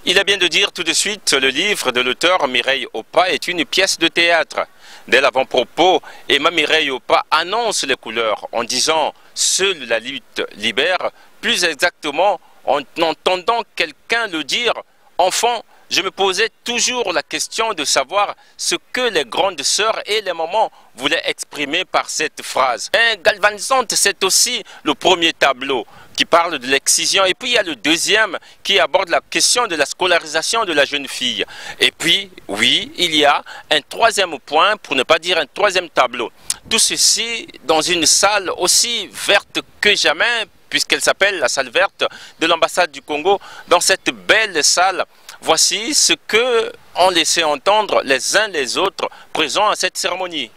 Il est bien de dire tout de suite, le livre de l'auteur Mireille Oppa est une pièce de théâtre. Dès l'avant-propos, Emma Mireille Oppa annonce les couleurs en disant « Seule la lutte libère », plus exactement en entendant quelqu'un le dire « Enfant, je me posais toujours la question de savoir ce que les grandes sœurs et les mamans voulaient exprimer par cette phrase. » Galvanisante, c'est aussi le premier tableau qui parle de l'excision. Et puis il y a le deuxième qui aborde la question de la scolarisation de la jeune fille. Et puis, oui, il y a un troisième point, pour ne pas dire un troisième tableau. Tout ceci dans une salle aussi verte que jamais, puisqu'elle s'appelle la salle verte de l'ambassade du Congo. Dans cette belle salle, voici ce que ont laissé entendre les uns les autres présents à cette cérémonie.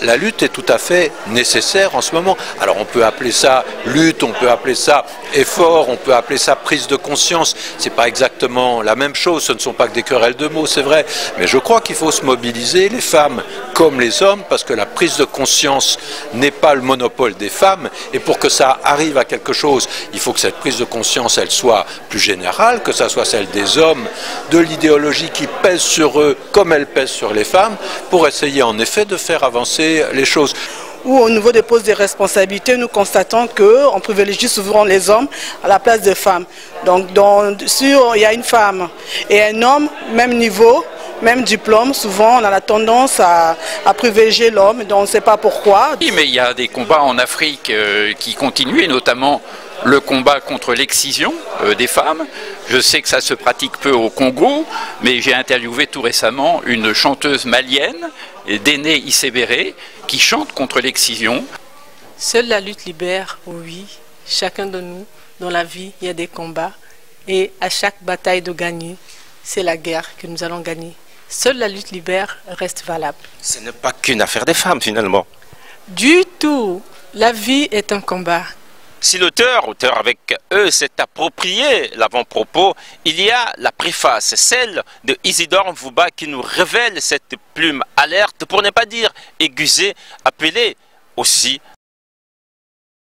La lutte est tout à fait nécessaire en ce moment. Alors on peut appeler ça lutte, on peut appeler ça effort, on peut appeler ça prise de conscience. C'est pas exactement la même chose, ce ne sont pas que des querelles de mots, c'est vrai. Mais je crois qu'il faut se mobiliser, les femmes comme les hommes, parce que la prise de conscience n'est pas le monopole des femmes. Et pour que ça arrive à quelque chose, il faut que cette prise de conscience, elle soit plus générale, que ça soit celle des hommes, de l'idéologie qui pèse sur eux comme elle pèse sur les femmes, pour essayer en effet de faire avancer les choses. Ou au niveau des postes de responsabilité, nous constatons qu'on privilégie souvent les hommes à la place des femmes. Donc, il y a une femme et un homme, même niveau, même diplôme, souvent on a la tendance à privilégier l'homme, donc on ne sait pas pourquoi. Oui, mais il y a des combats en Afrique qui continuent, et notamment le combat contre l'excision des femmes. Je sais que ça se pratique peu au Congo, mais j'ai interviewé tout récemment une chanteuse malienne, Déné Issébéré, qui chante contre l'excision. Seule la lutte libère, oui. Chacun de nous, dans la vie, il y a des combats. Et à chaque bataille de gagner, c'est la guerre que nous allons gagner. Seule la lutte libère reste valable. Ce n'est pas qu'une affaire des femmes finalement. Du tout. La vie est un combat. Si l'auteur avec eux s'est approprié l'avant-propos, il y a la préface, celle de Isidore Mvuba qui nous révèle cette plume alerte, pour ne pas dire aiguisée, appelée aussi